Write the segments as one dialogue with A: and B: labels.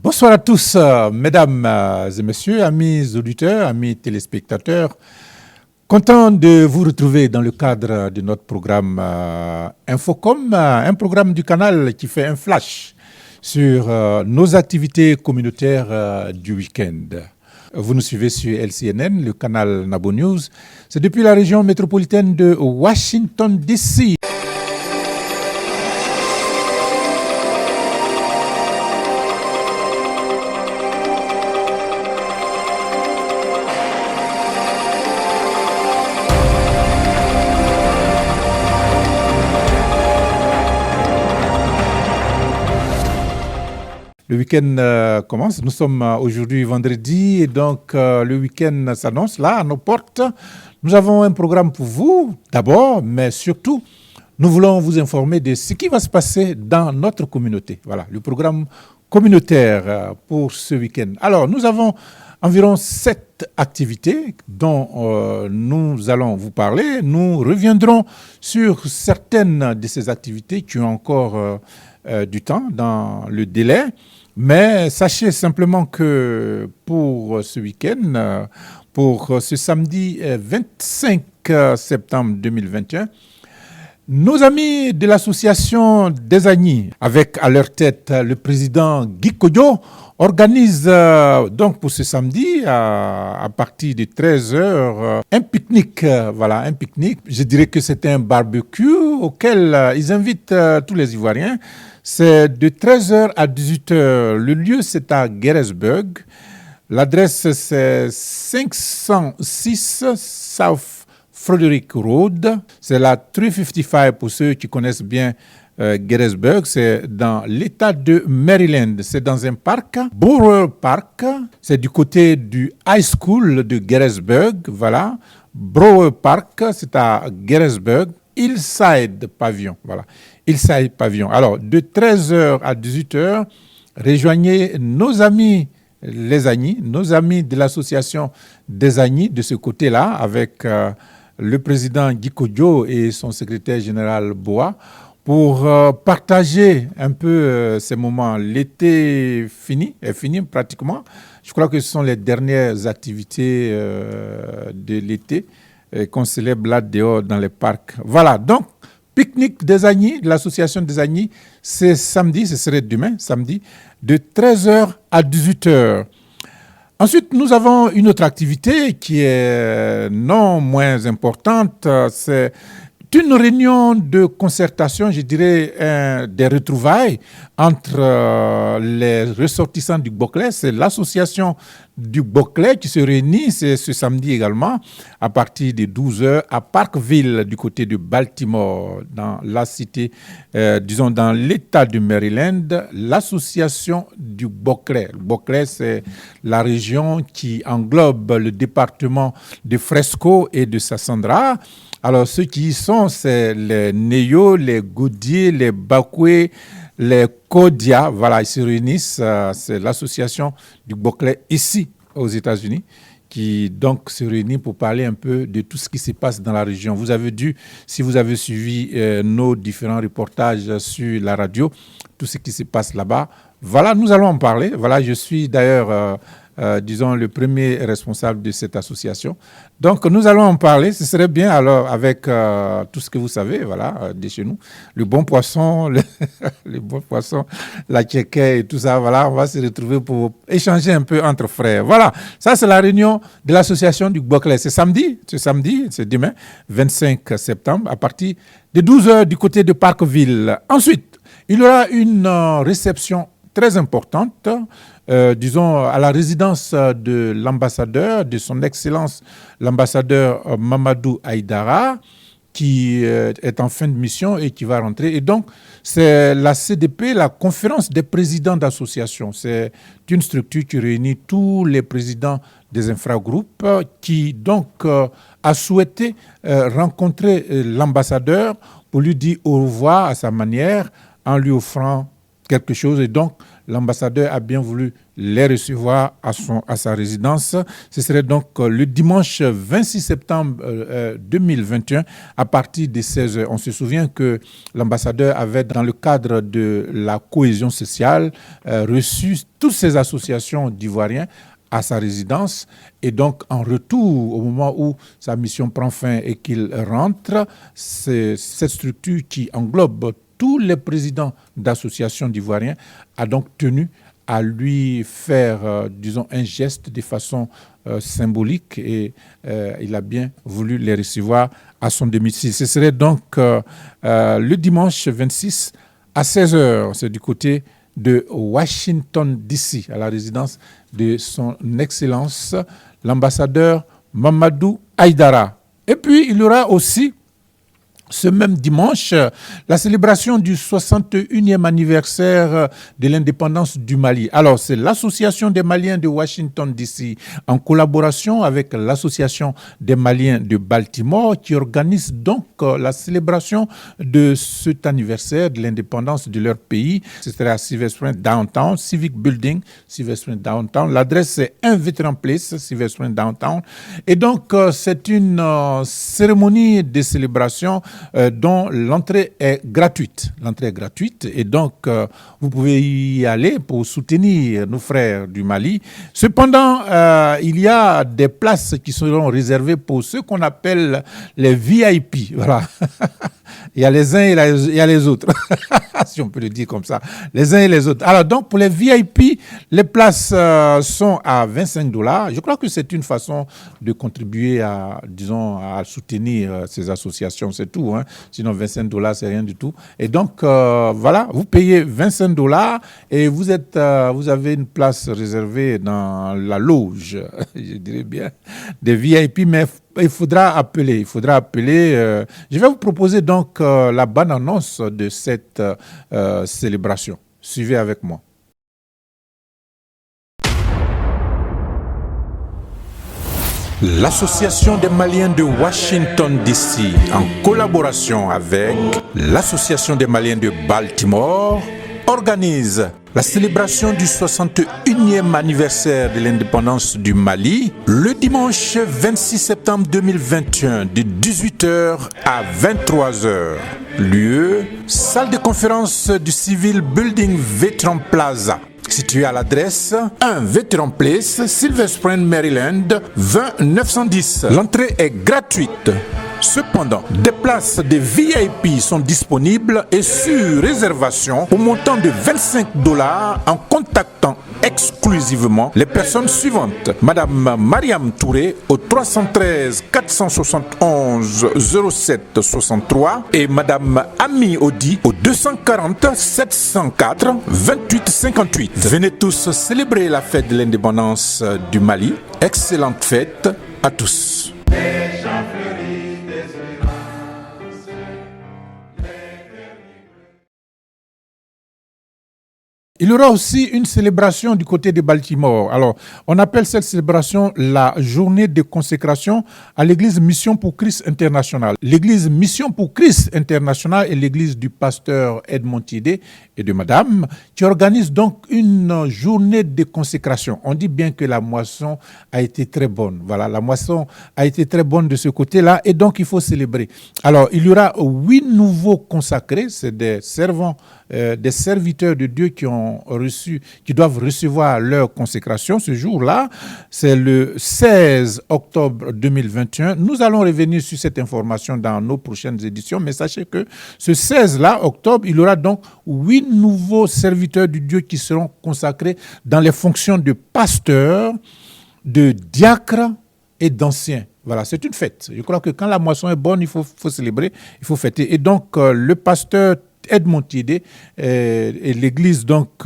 A: Bonsoir à tous, mesdames et messieurs, amis auditeurs, amis téléspectateurs. Content de vous retrouver dans le cadre de notre programme Infocom, un programme du canal qui fait un flash sur nos activités communautaires du week-end. Vous nous suivez sur LCNN, le canal Nabo News. C'est depuis la région métropolitaine de Washington, D.C. Le week-end commence. Nous sommes aujourd'hui vendredi et donc le week-end s'annonce là à nos portes. Nous avons un programme pour vous d'abord, mais surtout, nous voulons vous informer de ce qui va se passer dans notre communauté. Voilà, le programme communautaire pour ce week-end. Alors, nous avons environ 7 activités dont nous allons vous parler. Nous reviendrons sur certaines de ces activités qui ont encore du temps dans le délai. Mais sachez simplement que pour ce week-end, pour ce samedi 25 septembre 2021, nos amis de l'association des Agnis, avec à leur tête le président Guy Kodjo, organisent donc pour ce samedi à partir de 13h un pique-nique. Voilà, un pique-nique. Je dirais que c'est un barbecue auquel ils invitent tous les Ivoiriens. C'est de 13h à 18h. Le lieu, c'est à Gettysburg. L'adresse, c'est 506 South Frederick Road. C'est la 355 pour ceux qui connaissent bien Gettysburg. C'est dans l'État de Maryland. C'est dans un parc, Borough Park. C'est du côté du High School de Gettysburg. Voilà. Borough Park, c'est à Gettysburg. Hillside Pavilion. Voilà. Hillside Pavilion. Alors, de 13h à 18h, rejoignez nos amis les Agnis, nos amis de l'association des Agnis de ce côté-là, avec le président Guy Kodjo et son secrétaire général Boa, pour partager un peu ces moments. L'été est fini pratiquement. Je crois que ce sont les dernières activités de l'été qu'on célèbre là dehors dans les parcs. Voilà, donc, pique-nique des Agnis, de l'association des Agnis, c'est samedi, ce serait demain, samedi, de 13h à 18h. Ensuite, nous avons une autre activité qui est non moins importante, c'est une réunion de concertation, je dirais, des retrouvailles entre les ressortissants du Boclès. C'est l'association du Boclès qui se réunit, c'est ce samedi également, à partir de 12h à Parkville, du côté de Baltimore, dans la cité, disons dans l'État du Maryland, l'association du Boclès. Le Boclès, c'est la région qui englobe le département de Fresco et de Sassandra. Alors, ceux qui y sont, c'est les Neyo, les Goudier, les Bakoué, les Kodia. Voilà, ils se réunissent. C'est l'association du Boclès ici, aux États-Unis, qui donc se réunit pour parler un peu de tout ce qui se passe dans la région. Vous avez dû, si vous avez suivi nos différents reportages sur la radio, tout ce qui se passe là-bas. Voilà, nous allons en parler. Voilà, je suis d'ailleurs... disons, le premier responsable de cette association. Donc, nous allons en parler. Ce serait bien, alors, avec tout ce que vous savez, voilà, de chez nous, le bon poisson, le bon poisson, la tchéké et tout ça, voilà, on va se retrouver pour échanger un peu entre frères. Voilà, ça, c'est la réunion de l'association du Boclès. C'est samedi, c'est demain, 25 septembre, à partir de 12h du côté de Parkville. Ensuite, il y aura une réception très importante, disons, à la résidence de l'ambassadeur, de son Excellence, l'ambassadeur Mamadou Haïdara, qui est en fin de mission et qui va rentrer. Et donc, c'est la CDP, la conférence des présidents d'associations. C'est une structure qui réunit tous les présidents des infragroupes qui, donc, a souhaité rencontrer l'ambassadeur pour lui dire au revoir à sa manière en lui offrant quelque chose. Et donc, l'ambassadeur a bien voulu les recevoir à sa résidence. Ce serait donc le dimanche 26 septembre 2021 à partir de 16h. On se souvient que l'ambassadeur avait, dans le cadre de la cohésion sociale, reçu toutes ces associations d'Ivoiriens à sa résidence. Et donc, en retour, au moment où sa mission prend fin et qu'il rentre, c'est cette structure qui englobe tous les présidents d'associations d'Ivoiriens a donc tenu à lui faire, disons, un geste de façon symbolique et il a bien voulu les recevoir à son domicile. Ce serait donc le dimanche 26 à 16h. C'est du côté de Washington, D.C., à la résidence de son Excellence, l'ambassadeur Mamadou Haïdara. Et puis, il y aura aussi, ce même dimanche, la célébration du 61e anniversaire de l'indépendance du Mali. Alors, c'est l'Association des Maliens de Washington, D.C., en collaboration avec l'Association des Maliens de Baltimore, qui organise donc la célébration de cet anniversaire de l'indépendance de leur pays. Ce serait à Silver Spring Downtown, Civic Building, Silver Spring Downtown. L'adresse, c'est 1 Veteran Place, Silver Spring Downtown. Et donc, c'est une cérémonie de célébration dont l'entrée est gratuite. L'entrée est gratuite et donc vous pouvez y aller pour soutenir nos frères du Mali. Cependant, il y a des places qui seront réservées pour ceux qu'on appelle les VIP. Voilà. Il y a les uns et il y a les autres, si on peut le dire comme ça, les uns et les autres. Alors donc, pour les VIP, les places sont à $25. Je crois que c'est une façon de contribuer à, disons, à soutenir ces associations, c'est tout. Hein. Sinon, $25, c'est rien du tout. Et donc, voilà, vous payez $25 et vous avez une place réservée dans la loge, je dirais bien, des VIP, mais il faudra appeler. Je vais vous proposer donc la bande-annonce de cette célébration. Suivez avec moi. L'Association des Maliens de Washington, D.C., en collaboration avec l'Association des Maliens de Baltimore, organise la célébration du 61e anniversaire de l'indépendance du Mali le dimanche 26 septembre 2021 de 18h à 23h. Lieu, salle de conférence du Civil Building Veteran Plaza, situé à l'adresse 1 Veteran Place, Silver Spring, Maryland, 20910. L'entrée est gratuite. Cependant, des places de VIP sont disponibles et sur réservation au montant de $25 en contactant exclusivement les personnes suivantes. Madame Mariam Touré au 313 471 07 63 et Madame Ami Odi au 240 704 28 58. Venez tous célébrer la fête de l'indépendance du Mali. Excellente fête à tous. Il y aura aussi une célébration du côté de Baltimore. Alors, on appelle cette célébration la journée de consécration à l'église Mission pour Christ International. L'église Mission pour Christ International est l'église du pasteur Edmond Tidé et de madame, qui organise donc une journée de consécration. On dit bien que la moisson a été très bonne. Voilà, la moisson a été très bonne de ce côté-là et donc il faut célébrer. Alors, il y aura 8 nouveaux consacrés, c'est des servants, des serviteurs de Dieu qui doivent recevoir leur consécration ce jour-là. C'est le 16 octobre 2021. Nous allons revenir sur cette information dans nos prochaines éditions, mais sachez que ce 16-là, octobre, il y aura donc 8 nouveaux serviteurs de Dieu qui seront consacrés dans les fonctions de pasteur, de diacre et d'ancien. Voilà, c'est une fête. Je crois que quand la moisson est bonne, il faut célébrer, il faut fêter. Et donc, le pasteur Edmond Tidé et l'église donc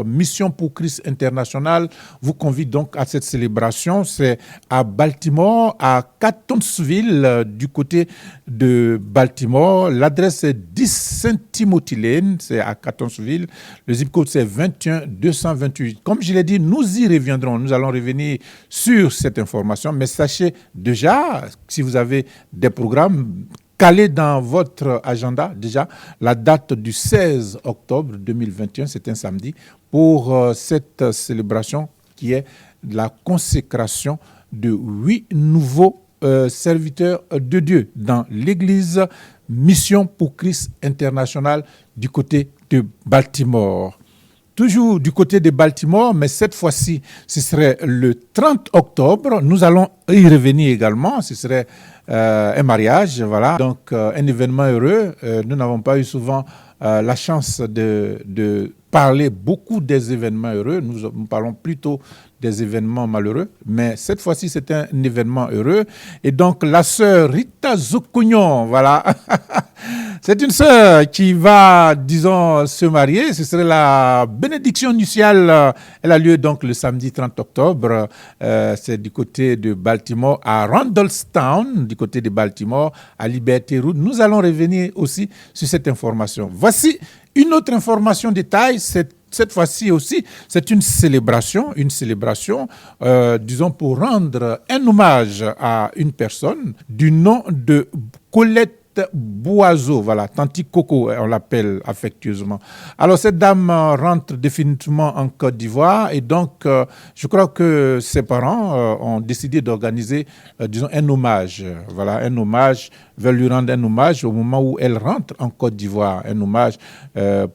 A: Mission pour Christ International vous convie donc à cette célébration. C'est à Baltimore, à Catonsville, du côté de Baltimore. L'adresse est 10 Saint-Timothy Lane, c'est à Catonsville. Le zip code c'est 21228. Comme je l'ai dit, nous y reviendrons. Nous allons revenir sur cette information, mais sachez déjà, si vous avez des programmes caler dans votre agenda déjà la date du 16 octobre 2021, c'est un samedi, pour cette célébration qui est la consécration de 8 nouveaux serviteurs de Dieu dans l'église Mission pour Christ International du côté de Baltimore. Toujours du côté de Baltimore, mais cette fois-ci, ce serait le 30 octobre. Nous allons y revenir également. Ce serait un mariage, voilà. Donc, un événement heureux. Nous n'avons pas eu souvent la chance de parler beaucoup des événements heureux. Nous parlons plutôt des événements malheureux. Mais cette fois-ci, c'est un événement heureux. Et donc, la sœur Rita Zokognon, voilà. C'est une sœur qui va, disons, se marier. Ce serait la bénédiction nuptiale. Elle a lieu donc le samedi 30 octobre. C'est du côté de Baltimore, à Randallstown, du côté de Baltimore, à Liberty Road. Nous allons revenir aussi sur cette information. Voici une autre information détail. Cette fois-ci aussi, c'est une célébration, disons, pour rendre un hommage à une personne du nom de Colette Boiseau, voilà, Tanti Coco, on l'appelle affectueusement. Alors, cette dame rentre définitivement en Côte d'Ivoire et donc, je crois que ses parents ont décidé d'organiser, disons, un hommage. Voilà, un hommage, veulent lui rendre un hommage au moment où elle rentre en Côte d'Ivoire. Un hommage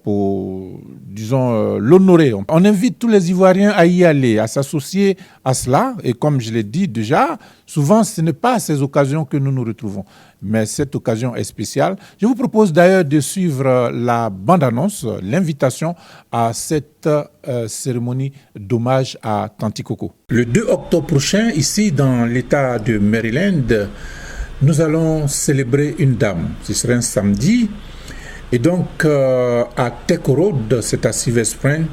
A: pour, disons, l'honorer. On invite tous les Ivoiriens à y aller, à s'associer à cela. Et comme je l'ai dit déjà, souvent, ce n'est pas à ces occasions que nous nous retrouvons. Mais cette occasion est spéciale. Je vous propose d'ailleurs de suivre la bande-annonce, l'invitation à cette cérémonie d'hommage à Tanti Coco. Le 2 octobre prochain, ici dans l'État de Maryland, nous allons célébrer une dame. Ce sera un samedi. Et donc, à Tech Road, c'est à Silver Spring,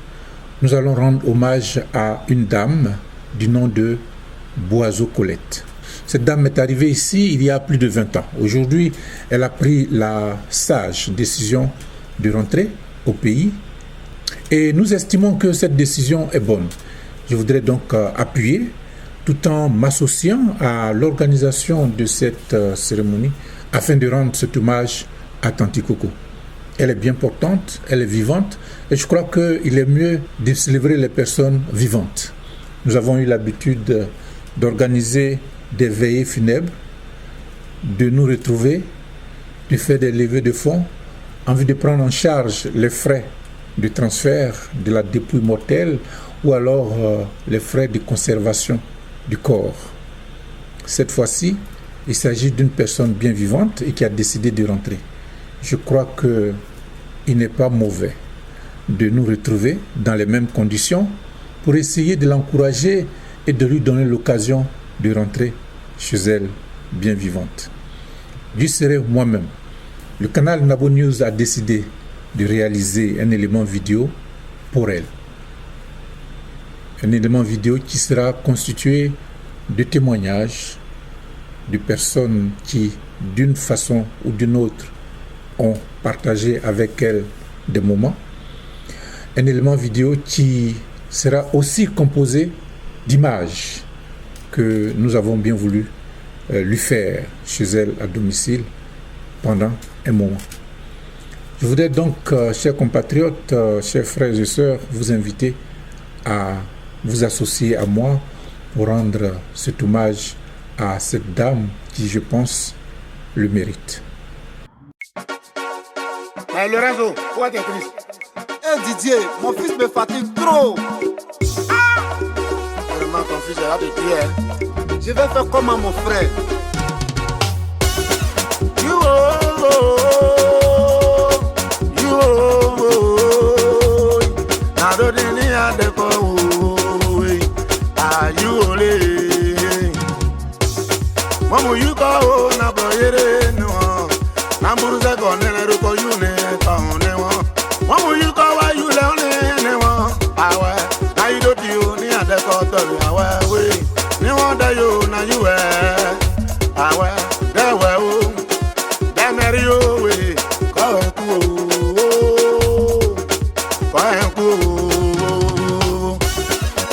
A: nous allons rendre hommage à une dame du nom de Boiseau Colette. Cette dame est arrivée ici il y a plus de 20 ans. Aujourd'hui, elle a pris la sage décision de rentrer au pays et nous estimons que cette décision est bonne. Je voudrais donc appuyer tout en m'associant à l'organisation de cette cérémonie afin de rendre cet hommage à Tanti Coco. Elle est bien portante, elle est vivante et je crois qu'il est mieux de célébrer les personnes vivantes. Nous avons eu l'habitude d'organiser des veillées funèbres, de nous retrouver, de faire des levées de fonds, en vue de prendre en charge les frais de transfert de la dépouille mortelle ou alors les frais de conservation du corps. Cette fois-ci, il s'agit d'une personne bien vivante et qui a décidé de rentrer. Je crois qu'il n'est pas mauvais de nous retrouver dans les mêmes conditions pour essayer de l'encourager et de lui donner l'occasion de rentrer chez elle bien vivante. Je serai moi-même. Le canal Nabo News a décidé de réaliser un élément vidéo pour elle. Un élément vidéo qui sera constitué de témoignages de personnes qui, d'une façon ou d'une autre, ont partagé avec elle des moments. Un élément vidéo qui sera aussi composé d'images que nous avons bien voulu lui faire chez elle à domicile pendant un moment. Je voudrais donc, chers compatriotes, chers frères et sœurs, vous inviter à vous associer à moi pour rendre cet hommage à cette dame qui, je pense, le mérite.
B: Hey Lorenzo, pourquoi t'es triste? Didier, mon fils me fatigue trop. Vraiment, ton fils est là de crier. Je vais faire comme à mon frère. Mamu yuka o na boyere no Namburu ze ko nene ruko yune ka one wo Mamu yuka wa yule one ne wo awe na ido ti o ni ade ko to awe we ni won da yo na yuwe awe de we o de meri o we ko ku o ko ku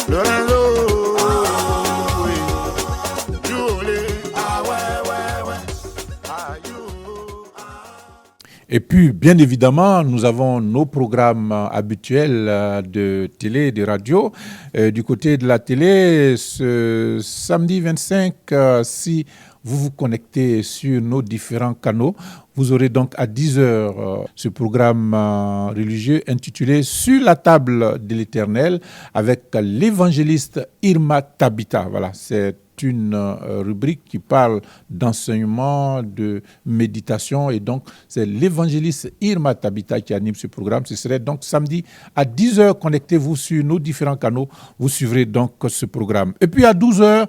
B: Lorenzo you
A: Et puis, bien évidemment, nous avons nos programmes habituels de télé et de radio. Du côté de la télé, ce samedi 25, si vous vous connectez sur nos différents canaux, vous aurez donc à 10 heures ce programme religieux intitulé Sur la table de l'Éternel avec l'évangéliste Irma Tabita. Voilà, c'est une rubrique qui parle d'enseignement, de méditation, et donc c'est l'évangéliste Irma Tabita qui anime ce programme. Ce serait donc samedi à 10 heures. Connectez-vous sur nos différents canaux, vous suivrez donc ce programme. Et puis à 12 heures,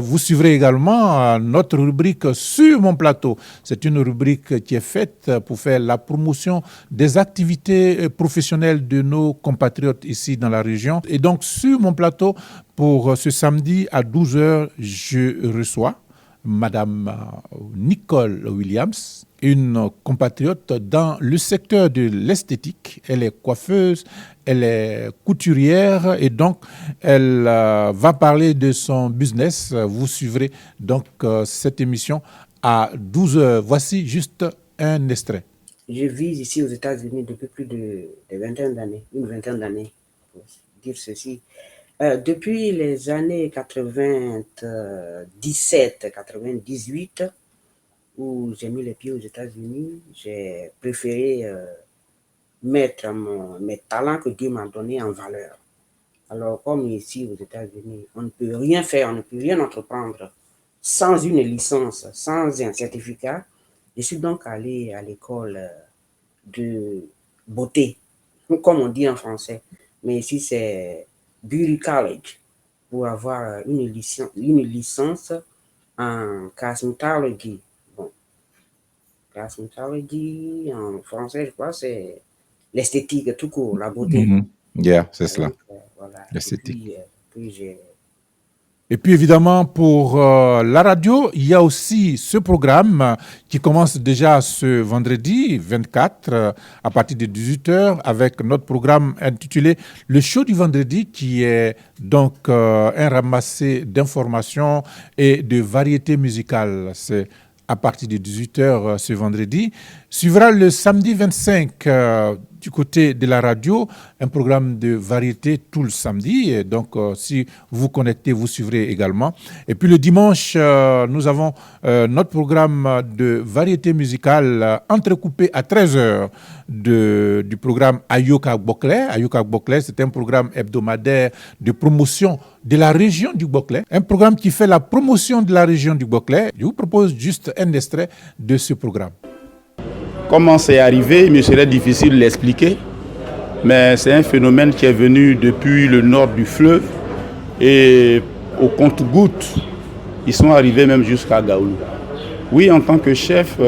A: vous suivrez également notre rubrique Sur mon plateau. C'est une rubrique qui est faite pour faire la promotion des activités professionnelles de nos compatriotes ici dans la région. Et donc sur mon plateau, pour ce samedi à 12 heures, je reçois Madame Nicole Williams, une compatriote dans le secteur de l'esthétique. Elle est coiffeuse, elle est couturière et donc elle va parler de son business. Vous suivrez donc cette émission à 12 heures. Voici juste un extrait.
C: Je vis ici aux États-Unis depuis plus de vingtaine d'années, une vingtaine d'années, pour dire ceci. Depuis les années 97-98, où j'ai mis les pieds aux États-Unis, j'ai préféré mettre mes talents que Dieu m'a donnés en valeur. Alors, comme ici aux États-Unis, on ne peut rien faire, on ne peut rien entreprendre sans une licence, sans un certificat. Je suis donc allé à l'école de beauté, comme on dit en français. Mais ici, c'est Beauty College, pour avoir une licence en cosmetology. Bon, cosmetology, en français, je crois, c'est l'esthétique, tout court, la beauté.
A: Yeah, c'est cela.
C: Donc, voilà.
A: L'esthétique.
C: Puis j'ai...
A: Et puis évidemment, pour la radio, il y a aussi ce programme qui commence déjà ce vendredi 24 à partir de 18h avec notre programme intitulé Le show du vendredi qui est donc un ramassé d'informations et de variétés musicales. C'est à partir de 18h ce vendredi. Suivra le samedi 25 du côté de la radio, un programme de variété tout le samedi. Et donc, si vous connectez, vous suivrez également. Et puis le dimanche, nous avons notre programme de variété musicale entrecoupé à 13h du programme Ayoka Bokle. Ayoka Bokle, c'est un programme hebdomadaire de promotion de la région du Bokle. Un programme qui fait la promotion de la région du Bokle. Je vous propose juste un extrait de ce programme.
D: Comment c'est arrivé, il me serait difficile de l'expliquer, mais c'est un phénomène qui est venu depuis le nord du fleuve et au compte-gouttes, ils sont arrivés même jusqu'à Gaoulou. Oui, en tant que chef,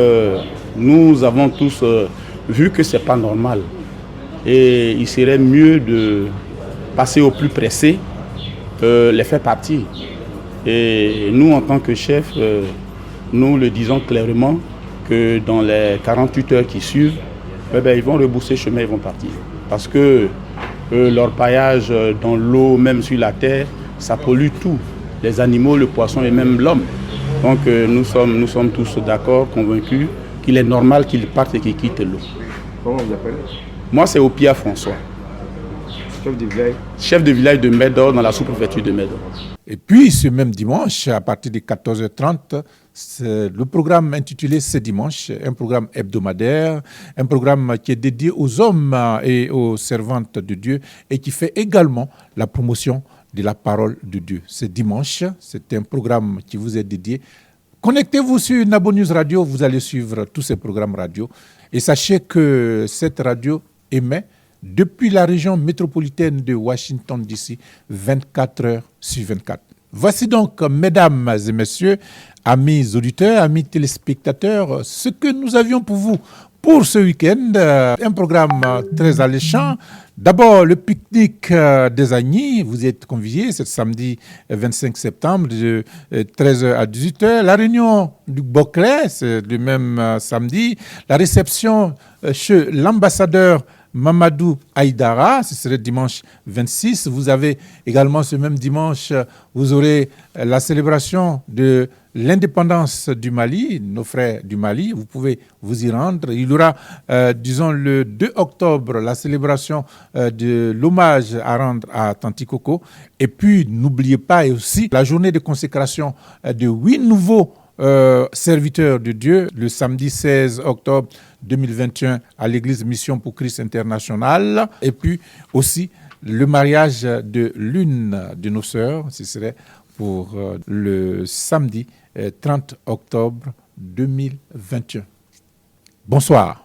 D: nous avons tous vu que ce n'est pas normal et il serait mieux de passer au plus pressé, les faire partir. Et nous, en tant que chef, nous le disons clairement, que dans les 48 heures qui suivent, ils vont rebousser chemin, ils vont partir. Parce que leur paillage dans l'eau, même sur la terre, ça pollue tout. Les animaux, le poisson et même l'homme. Donc nous sommes tous d'accord, convaincus qu'il est normal qu'ils partent et qu'ils quittent l'eau.
E: Comment vous appelez?
D: Moi, c'est Opia François.
E: Chef du village?
D: Chef de village de Médor, dans la sous-préfecture de Médor.
A: Et puis, ce même dimanche, à partir de 14h30, c'est le programme intitulé Ce dimanche, un programme hebdomadaire, un programme qui est dédié aux hommes et aux servantes de Dieu et qui fait également la promotion de la parole de Dieu. Ce dimanche, c'est un programme qui vous est dédié. Connectez-vous sur Nabo News Radio, vous allez suivre tous ces programmes radio. Et sachez que cette radio émet depuis la région métropolitaine de Washington DC, 24 heures sur 24. Voici donc, mesdames et messieurs, amis auditeurs, amis téléspectateurs, ce que nous avions pour vous pour ce week-end. Un programme très alléchant. D'abord, le pique-nique des Agnis. Vous êtes conviés, c'est samedi 25 septembre, de 13h à 18h. La réunion du Bokle, c'est le même samedi. La réception chez l'ambassadeur Mamadou Aïdara, ce serait dimanche 26. Vous avez également ce même dimanche, vous aurez la célébration de l'indépendance du Mali, nos frères du Mali. Vous pouvez vous y rendre. Il y aura, disons, le 2 octobre, la célébration de l'hommage à rendre à Tanti Koko. Et puis, n'oubliez pas aussi la journée de consécration de 8 nouveaux serviteurs de Dieu, le samedi 16 octobre 2021 à l'église Mission pour Christ International. Et puis aussi le mariage de l'une de nos sœurs, ce serait pour le samedi 30 octobre 2021. Bonsoir.